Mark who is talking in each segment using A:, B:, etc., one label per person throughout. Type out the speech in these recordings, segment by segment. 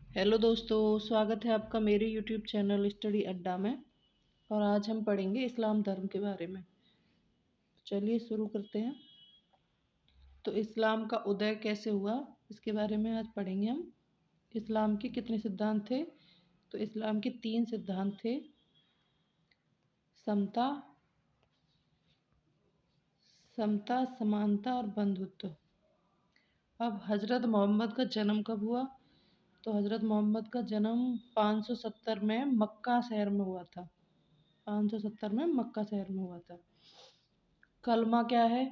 A: Hello दोस्तों, स्वागत है आपका मेरे यूट्यूब चैनल स्टडी अड्डा में। और आज हम पढ़ेंगे इस्लाम धर्म के बारे में। चलिए शुरू करते हैं। तो इस्लाम का उदय कैसे हुआ, इसके बारे में आज पढ़ेंगे हम। इस्लाम के कितने सिद्धांत थे? तो इस्लाम के 3 सिद्धांत थे: समता, समानता और बंधुत्व। अब हज़रत मोहम्मद का जन्म कब हुआ? तो हज़रत मोहम्मद का जन्म 570 में मक्का शहर में हुआ था। 570 में मक्का शहर में हुआ था। कलमा क्या है?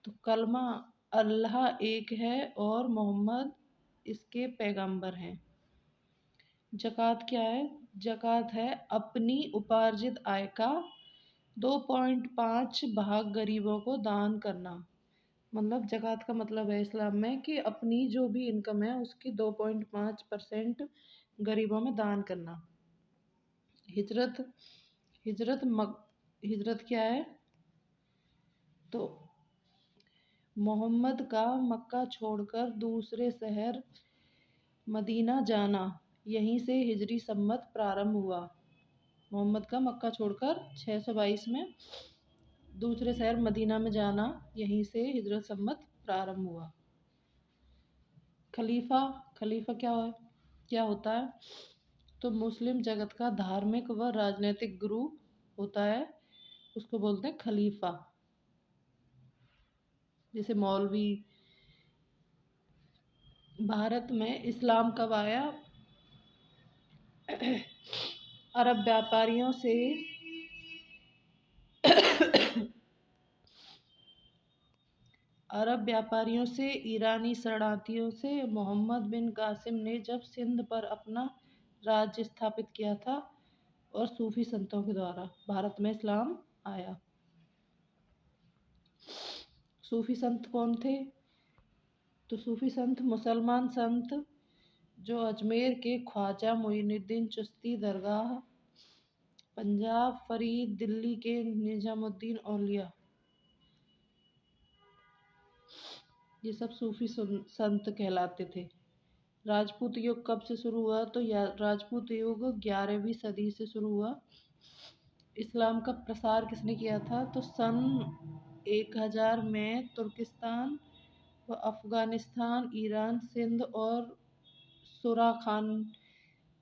A: तो कलमा अल्लाह एक है और मोहम्मद इसके पैगंबर हैं। ज़कात क्या है? ज़कात है अपनी उपार्जित आय का 2.5 भाग गरीबों को दान करना। मतलब ज़कात का मतलब है इस्लाम में कि अपनी जो भी इनकम है उसकी 2.5% गरीबों में दान करना। हिजरत हिजरत हिजरत क्या है? तो मोहम्मद का मक्का छोड़कर दूसरे शहर मदीना जाना, यहीं से हिजरी सम्मत प्रारंभ हुआ। मोहम्मद का मक्का छोड़कर 622 में दूसरे शहर मदीना में जाना, यहीं से हिजरत सम्मत प्रारंभ हुआ। खलीफा खलीफा क्या होता है? तो मुस्लिम जगत का धार्मिक व राजनीतिक गुरु होता है, उसको बोलते हैं खलीफा। जैसे मौलवी। भारत में इस्लाम कब आया? अरब व्यापारियों से ईरानी शरणार्थियों से मोहम्मद बिन कासिम ने जब सिंध पर अपना राज्य स्थापित किया था और सूफी संतों के द्वारा भारत में इस्लाम आया। सूफी संत कौन थे? तो सूफी संत मुसलमान संत जो अजमेर के ख्वाजा मोइनुद्दीन चिश्ती दरगाह, पंजाब फरीद, दिल्ली के निजामुद्दीन औलिया, ये सब सूफी संत कहलाते थे। राजपूत युग कब से शुरू हुआ? तो राजपूत युग 11वीं सदी से शुरू हुआ। इस्लाम का प्रसार किसने किया था? तो सन 1000 में तुर्किस्तान व अफगानिस्तान, ईरान, सिंध और सुराखान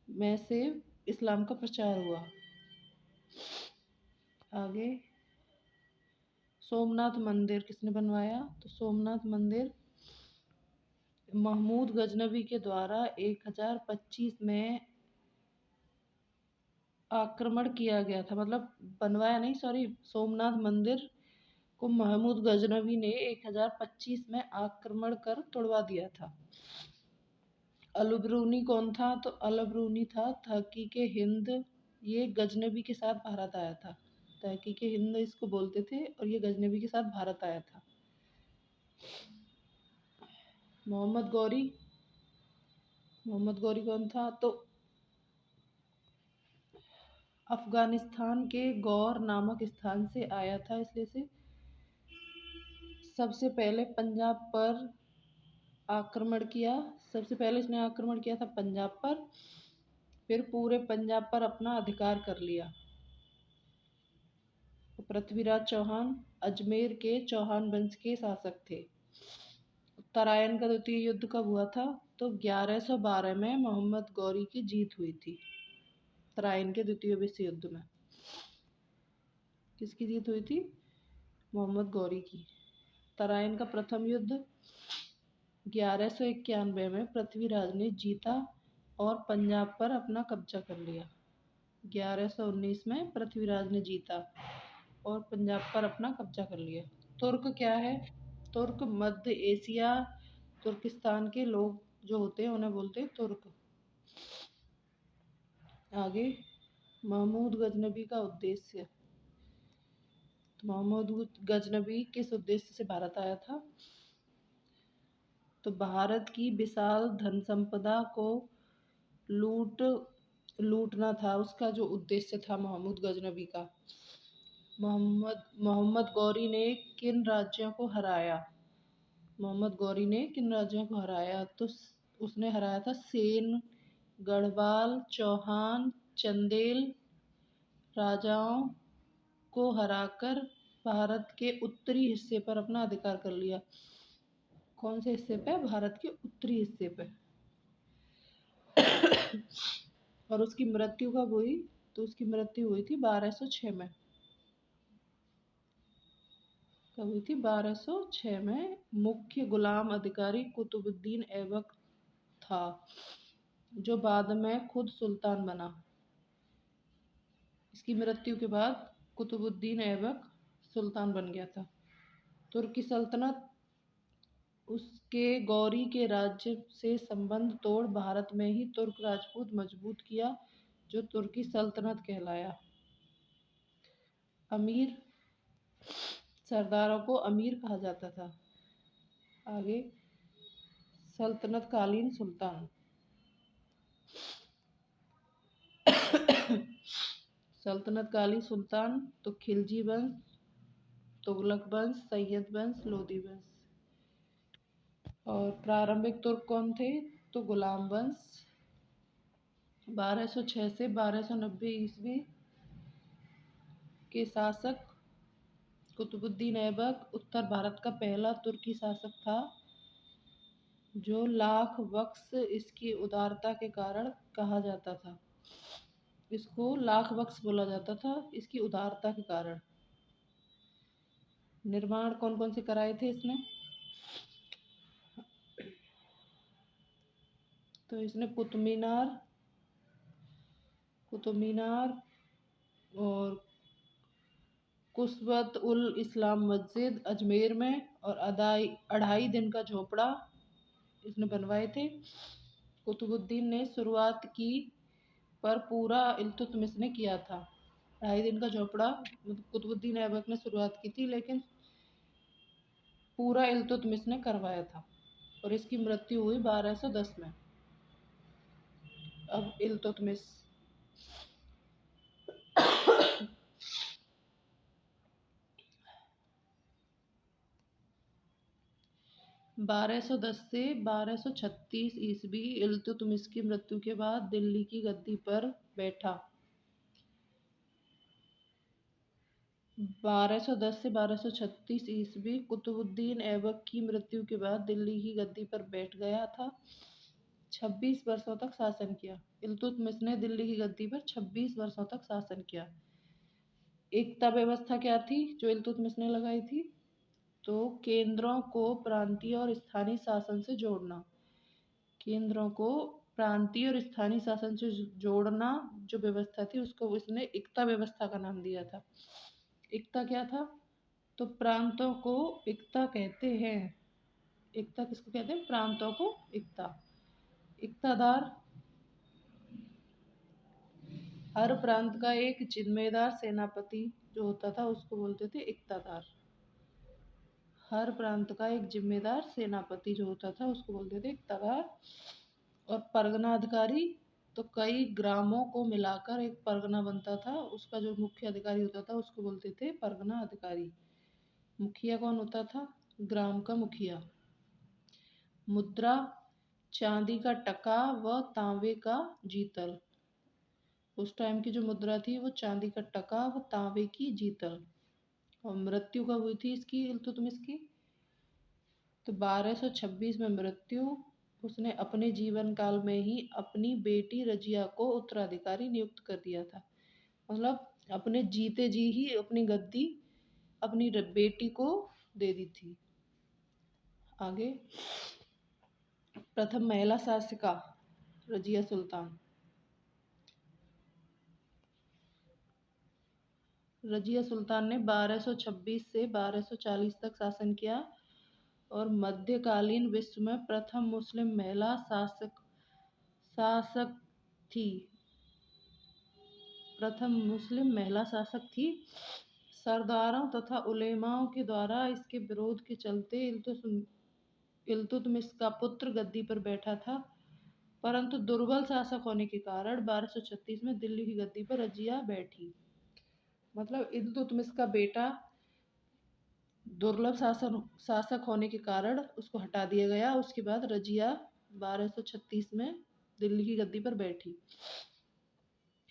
A: में से इस्लाम का प्रचार हुआ। आगे सोमनाथ मंदिर किसने बनवाया? तो सोमनाथ मंदिर महमूद गजनवी के द्वारा 1025 में आक्रमण किया गया था। मतलब बनवाया नहीं, सॉरी, सोमनाथ मंदिर को महमूद गजनवी ने 1025 में आक्रमण कर तोड़वा दिया था। अलबरूनी कौन था? तो अलबरूनी था तहकीक हिंद। ये गजनवी के साथ भारत आया था। तहकीक हिंद इसको बोलते थे और ये गजनवी के साथ भारत आया था। मोहम्मद गौरी कौन था? तो अफगानिस्तान के गौर नामक स्थान से आया था, इसलिए से सबसे पहले पंजाब पर आक्रमण किया। सबसे पहले इसने आक्रमण किया था पंजाब पर, फिर पूरे पंजाब पर अपना अधिकार कर लिया। पृथ्वीराज चौहान अजमेर के चौहान वंश के शासक थे। तराइन का द्वितीय युद्ध कब हुआ था? तो 1112 में मोहम्मद गौरी की जीत हुई थी। तराइन के द्वितीय विश्व युद्ध में किसकी जीत हुई थी? मोहम्मद गौरी की। तराइन का प्रथम युद्ध 1191 में पृथ्वीराज ने जीता और पंजाब पर अपना कब्जा कर लिया। 1119 में पृथ्वीराज ने जीता और पंजाब पर अपना कब्जा कर लिया। तुर्क क्या है? तुर्क मध्य एशिया, तुर्किस्तान के लोग जो होते हैं उन्हें बोलते हैं तुर्क। आगे महमूद गजनबी का उद्देश्य। तो महमूद गजनबी किस उद्देश्य से भारत आया था? तो भारत की विशाल धन संपदा को लूटना था उसका जो उद्देश्य था महमूद गजनबी का। मोहम्मद गौरी ने किन राज्यों को हराया? मोहम्मद गौरी ने किन राज्यों को हराया? तो उसने हराया था सेन, गढ़वाल, चौहान, चंदेल राजाओं को हराकर भारत के उत्तरी हिस्से पर अपना अधिकार कर लिया। कौन से हिस्से पे? भारत के उत्तरी हिस्से पे। और उसकी मृत्यु कब हुई? तो उसकी मृत्यु हुई थी 1206 में। कब हुई थी? 1206 में। मुख्य गुलाम अधिकारी कुतुबुद्दीन ऐबक था, जो बाद में खुद सुल्तान बना। इसकी मृत्यु के बाद कुतुबुद्दीन ऐबक सुल्तान बन गया था। तुर्की सल्तनत उसके गौरी के राज्य से संबंध तोड़ भारत में ही तुर्क राजपूत मजबूत किया, जो तुर्की सल्तनत कहलाया। अमीर सरदारों को अमीर कहा जाता था। आगे सल्तनत कालीन सुल्तान। सल्तनत कालीन सुल्तान तो खिलजी वंश, तुगलक वंश, सैयद वंश, लोदी वंश। और प्रारंभिक तुर्क कौन थे? तो गुलाम वंश। 1206 से 1290 ईस्वी के शासक कुतुबुद्दीन ऐबक उत्तर भारत का पहला तुर्की शासक था, जो लाख बख्श इसकी उदारता के कारण कहा जाता था। इसको लाख बख्श बोला जाता था इसकी उदारता के कारण। निर्माण कौन कौन से कराए थे इसने? तो इसने कुतुब मीनार और कुस्वत उल इस्लाम मस्जिद अजमेर में, और 2.5 दिन का झोपड़ा इसने बनवाए थे। कुतुबुद्दीन ने शुरुआत की, पर पूरा इल्तुतमिश ने किया था। 2.5 दिन का झोपड़ा कुतुबुद्दीन ऐबक ने शुरुआत की थी, लेकिन पूरा इल्तुतमिश ने करवाया था। और इसकी मृत्यु हुई 1210 में। अब इल्तुतमिश 1210 से 1236 ईस्वी इल्तुतमिश की मृत्यु के बाद दिल्ली की गद्दी पर बैठा। 1210 से 1236 ईस्वी कुतुबुद्दीन ऐबक की मृत्यु के बाद दिल्ली की गद्दी पर बैठ गया था। 26 वर्षों तक शासन किया। इल्तुतमिश ने दिल्ली की गद्दी पर 26 वर्षों तक शासन किया। एकता व्यवस्था क्या थी जो इल्तुतमिश ने लगाई थी? तो केंद्रों को प्रांतीय और स्थानीय शासन से जोड़ना। केंद्रों को प्रांतीय और स्थानीय शासन से जोड़ना जो व्यवस्था थी, उसको उसने एकता व्यवस्था का नाम दिया था। एकता क्या था? तो प्रांतों को एकता कहते हैं। एकता किसको कहते हैं? प्रांतों को एकता। एकतादार हर प्रांत का एक जिम्मेदार सेनापति जो होता था, उसको बोलते थे एकतादार। हर प्रांत का एक जिम्मेदार सेनापति जो होता था, उसको बोलते थे एकतादार। और परगना अधिकारी, तो कई ग्रामों को मिलाकर एक परगना बनता था, उसका जो मुख्य अधिकारी होता था उसको बोलते थे परगना अधिकारी। मुखिया कौन होता था? ग्राम का मुखिया। मुद्रा, चांदी का टका व तांबे का जीतल। उस टाइम की जो मुद्रा थी वो चांदी का टका व तांबे की जीतल। और मृत्यु कब हुई थी इसकी, इल्तुतमिश की? तो 1226 में मृत्यु। उसने अपने जीवन काल में ही अपनी बेटी रजिया को उत्तराधिकारी नियुक्त कर दिया था। मतलब अपने जीते जी ही अपनी गद्दी अपनी बेटी को दे दी थी। आगे प्रथम महिला शासिका रजिया सुल्तान। रजिया सुल्तान ने 1226 से 1240 तक शासन किया और मध्यकालीन विश्व में प्रथम मुस्लिम महिला शासक थी। प्रथम मुस्लिम महिला शासक थी। सरदारों तथा उलेमाओं के द्वारा इसके विरोध के चलते इल्तुतमिश का पुत्र गद्दी पर बैठा था, परंतु दुर्बल शासक होने के कारण 1236 में दिल्ली की गद्दी पर रजिया बैठी। मतलब इल्तुतमिश का बेटा दुर्लभ शासक होने के कारण उसको हटा दिया गया। उसके बाद रजिया 1236 में दिल्ली की गद्दी पर बैठी।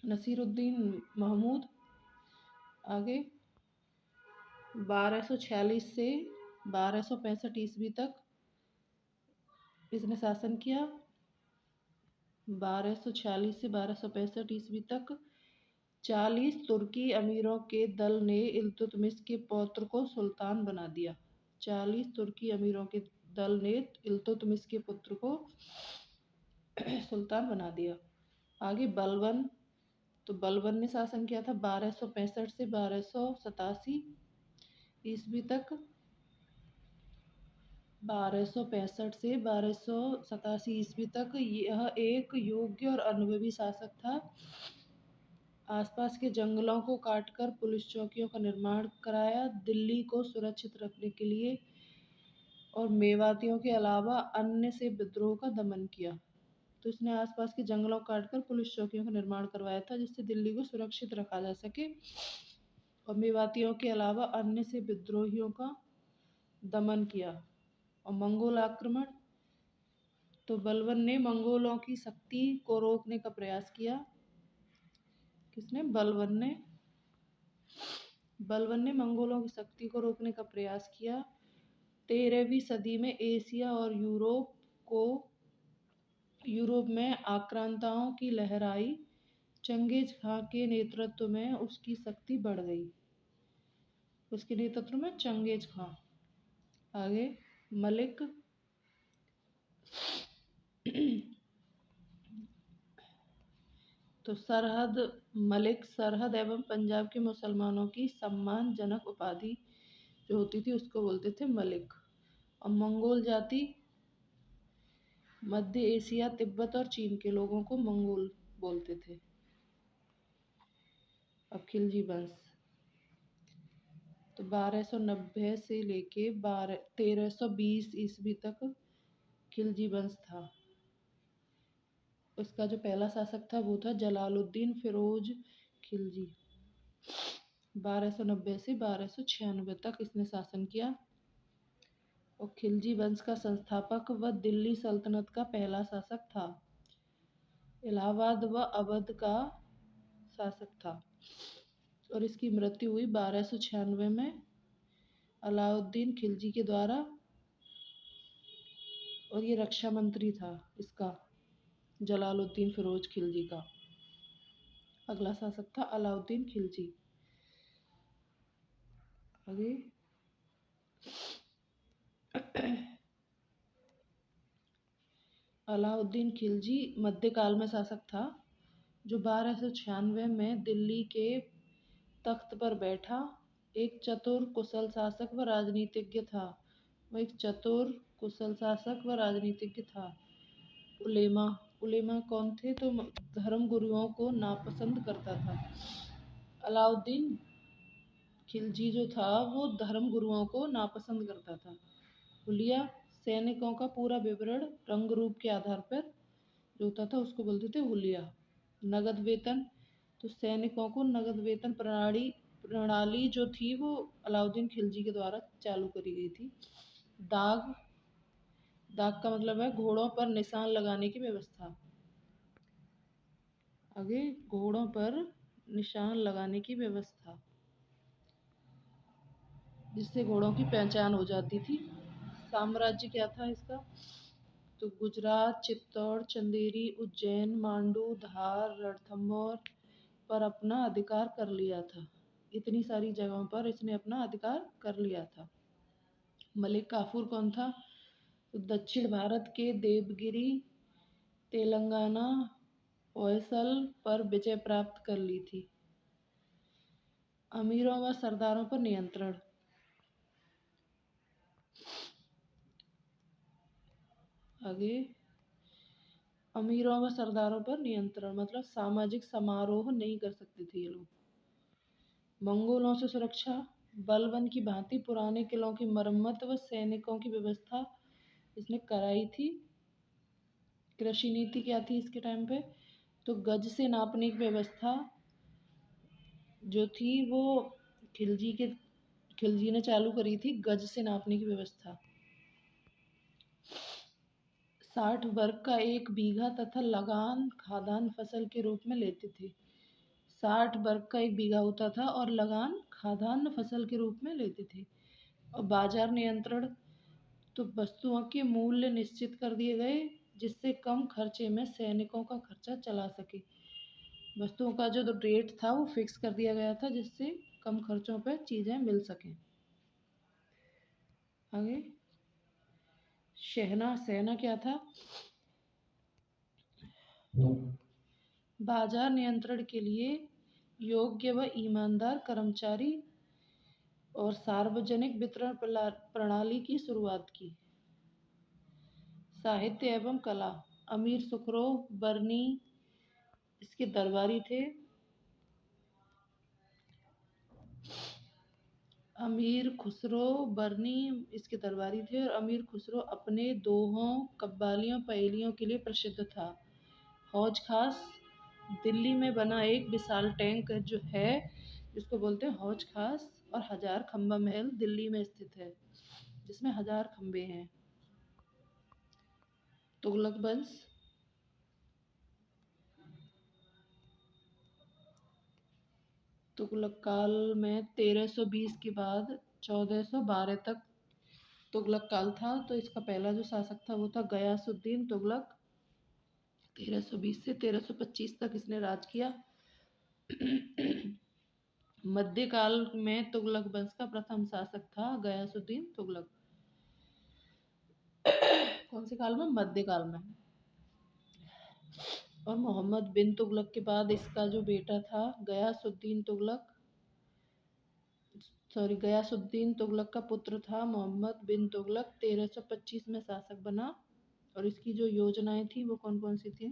A: नसीरुद्दीन महमूद आगे 1246 से 1265 ईस्वी तक इसने शासन किया। 1246 से 1265 ईस्वी तक 40 तुर्की अमीरों के दल ने इल्तुतमिश के पौत्र को सुल्तान बना दिया। 40 तुर्की अमीरों के दल ने इल्तुतमिश के पुत्र को सुल्तान बना दिया। आगे बलबन, तो बलबन ने शासन किया था 1265 से 1287 ईस्वी तक। 1265 से 1287 ईस्वी तक यह एक योग्य और अनुभवी शासक था। आसपास के जंगलों को काटकर पुलिस चौकियों का निर्माण कराया। दिल्ली को सुरक्षित रखने के लिए और मेवातियों के अलावा अन्य से विद्रोह का दमन किया। तो इसने आसपास के जंगलों को काटकर पुलिस चौकियों का निर्माण करवाया था जिससे दिल्ली को सुरक्षित रखा जा सके, और मेवातियों के अलावा अन्य से विद्रोहियों का दमन किया। और मंगोल आक्रमण, तो बलबन ने मंगोलों की शक्ति को रोकने का प्रयास किया। किसने? बलबन ने मंगोलों की शक्ति को रोकने का प्रयास किया। 13वीं सदी में एशिया और यूरोप में आक्रांताओं की लहर आई। चंगेज खां के नेतृत्व में उसकी शक्ति बढ़ गई। उसके नेतृत्व में चंगेज खां। आगे मलिक तो मलिक सरहद एवं पंजाब के मुसलमानों की सम्मानजनक उपाधि जो होती थी उसको बोलते थे मलिक। और मंगोल जाति मध्य एशिया, तिब्बत और चीन के लोगों को मंगोल बोलते थे। अब खिलजी वंश, तो 1290 से लेके 1320 ईस्वी तक खिलजी वंश था। उसका जो पहला शासक था वो था जलालुद्दीन फिरोज खिलजी। 1290 से 1296 तक इसने शासन किया। और खिलजी वंश का संस्थापक व दिल्ली सल्तनत का पहला शासक था। इलाहाबाद व अवध का शासक था। और इसकी मृत्यु हुई 1296 में अलाउद्दीन खिलजी के द्वारा। और ये रक्षा मंत्री था इसका, जलालुद्दीन फिरोज खिलजी का। अगला शासक था अलाउद्दीन खिलजी। आगे अलाउद्दीन खिलजी मध्यकाल में शासक था जो 1296 में दिल्ली के तख्त पर बैठा। एक चतुर कुशल शासक व राजनीतिज्ञ था। वह एक चतुर कुशल शासक व राजनीतिज्ञ था। उलेमा कौन थे? तो धर्म गुरुओं को नापसंद करता था। अलाउद्दीन खिलजी जो था वो धर्म गुरुओं को नापसंद करता था। हुलिया सैनिकों का पूरा विवरण रंग रूप के आधार पर जो होता था उसको बोलते थे हुलिया। नगद वेतन, तो सैनिकों को नगद वेतन प्रणाली जो थी वो अलाउद्दीन खिलजी के द्वारा चालू करी गई थी। दाग का मतलब है घोड़ों पर निशान लगाने की व्यवस्था। आगे घोड़ों पर निशान लगाने की व्यवस्था जिससे घोड़ों की पहचान हो जाती थी। साम्राज्य क्या था इसका? तो गुजरात, चित्तौड़, चंदेरी, उज्जैन, मांडू, धार, रणथंभौर पर अपना अधिकार कर लिया था। इतनी सारी जगहों पर इसने अपना अधिकार कर लिया था। मलिक काफूर कौन था? तो दक्षिण भारत के देवगिरी, तेलंगाना, होयसल पर विजय प्राप्त कर ली थी। अमीरों व सरदारों पर नियंत्रण। आगे अमीरों व सरदारों पर नियंत्रण मतलब सामाजिक समारोह नहीं कर सकते थे ये लोग। मंगोलों से सुरक्षा, बलबन की भांति पुराने किलों की मरम्मत व सैनिकों की व्यवस्था इसने कराई थी। कृषि नीति क्या थी इसके टाइम पे? तो गज से नापने की व्यवस्था जो थी वो खिलजी ने चालू करी थी, गज से नापने की व्यवस्था। 60 वर्ग का 1 बीघा तथा लगान खाद्यान्न फसल के रूप में लेते थे। 60 वर्ग का 1 बीघा होता था और लगान खाद्यान्न फसल के रूप में लेते थे। और बाजार नियंत्रण, तो वस्तुओं के मूल्य निश्चित कर दिए गए जिससे कम खर्चे में सैनिकों का खर्चा चला सके। वस्तुओं का जो रेट था वो फिक्स कर दिया गया था जिससे कम खर्चों पर चीज़ें मिल सकें। आगे सेना क्या था? बाजार नियंत्रण के लिए योग्य व ईमानदार कर्मचारी और सार्वजनिक वितरण प्रणाली की शुरुआत की। साहित्य एवं कला, अमीर खुसरो बर्नी इसके दरबारी थे। अमीर खुसरो बर्नी इसके दरबारी थे और अमीर खुसरो अपने दोहों, कव्वालियों, पहेलियों के लिए प्रसिद्ध था। हौज खास, दिल्ली में बना एक विशाल टैंक जो है जिसको बोलते हैं हौज खास, और 1000 खंबा महल दिल्ली में स्थित है जिसमें 1000 खंबे हैं। तुगलक वंश, तुगलक काल में 1320 के बाद 1412 तक तुगलक काल था। तो इसका पहला जो शासक था वो था गयासुद्दीन तुगलक। 1320 से 1325 तक इसने राज किया। मध्यकाल में तुगलक वंश का प्रथम शासक था गयासुद्दीन तुगलक। कौन से काल में? मध्यकाल में। और मोहम्मद बिन तुगलक के बाद इसका जो बेटा था गयासुद्दीन तुगलक का पुत्र था मोहम्मद बिन तुगलक 1325 में शासक बना। और इसकी जो योजनाएं थी वो कौन कौन सी थी?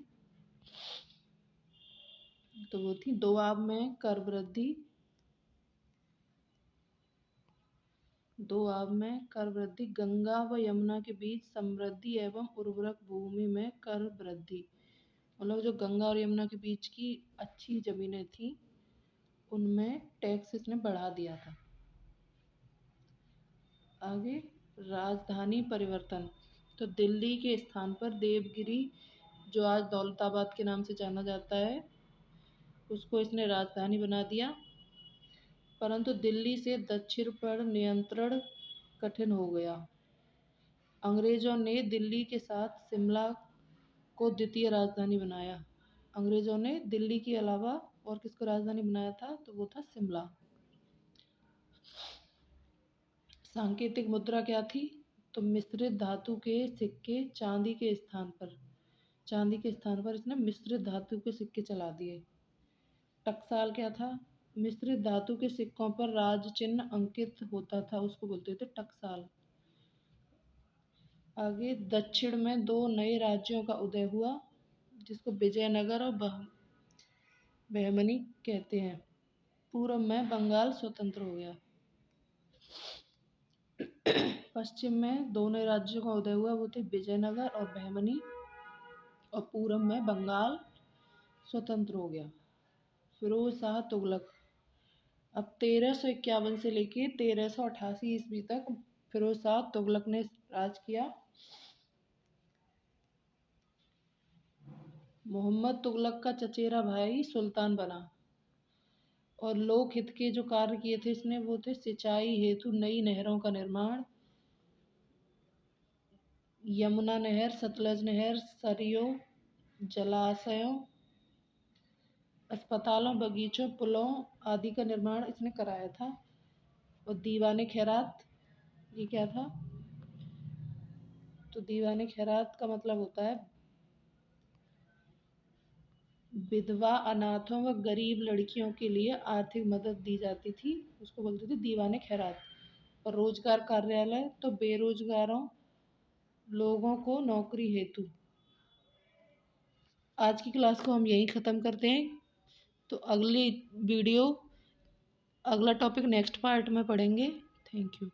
A: तो वो थी दोआब में कर वृद्धि, गंगा व यमुना के बीच समृद्धि एवं उर्वरक भूमि में कर वृद्धि। मतलब जो गंगा और यमुना के बीच की अच्छी जमीनें थी उनमें टैक्स इसने बढ़ा दिया था। आगे राजधानी परिवर्तन, तो दिल्ली के स्थान पर देवगिरी जो आज दौलताबाद के नाम से जाना जाता है उसको इसने राजधानी बना दिया। परंतु दिल्ली से दक्षिण पर नियंत्रण कठिन हो गया। अंग्रेजों ने दिल्ली के साथ शिमला को द्वितीय राजधानी बनाया। अंग्रेजों ने दिल्ली के अलावा और किसको राजधानी बनाया था? तो वो था शिमला। सांकेतिक मुद्रा क्या थी? तो मिश्रित धातु के सिक्के चांदी के स्थान पर इसने मिश्रित धातु के सिक्के चला दिए। टकसाल क्या था? मिश्रित धातु के सिक्कों पर राज चिन्ह अंकित होता था, उसको बोलते थे टकसाल। आगे दक्षिण में 2 नए राज्यों का उदय हुआ जिसको विजयनगर और बहमनी कहते हैं। पूर्व में बंगाल स्वतंत्र हो गया। पश्चिम में 2 नए राज्यों का उदय हुआ, वो थे विजयनगर और बहमनी। और पूर्व में बंगाल स्वतंत्र हो गया। फिरोज शाह तुगलक, अब 1351 से लेके 1388 ईस्वी तक फिरोज शाह तुगलक ने राज किया। मोहम्मद तुगलक का चचेरा भाई सुल्तान बना और लोक हित के जो कार्य किए थे इसने वो थे सिंचाई हेतु नई नहरों का निर्माण, यमुना नहर, सतलज नहर, सरयू जलाशयों, अस्पतालों, बगीचों, पुलों आदि का निर्माण इसने कराया था। और दीवाने खैरात, ये क्या था? तो दीवाने खैरात का मतलब होता है विधवा, अनाथों व गरीब लड़कियों के लिए आर्थिक मदद दी जाती थी, उसको बोलते थे दीवाने खैरात। और रोजगार कार्यालय, तो बेरोजगारों लोगों को नौकरी हेतु। आज की क्लास को हम यहीं ख़त्म करते हैं। तो अगला टॉपिक नेक्स्ट पार्ट में पढ़ेंगे। Thank you.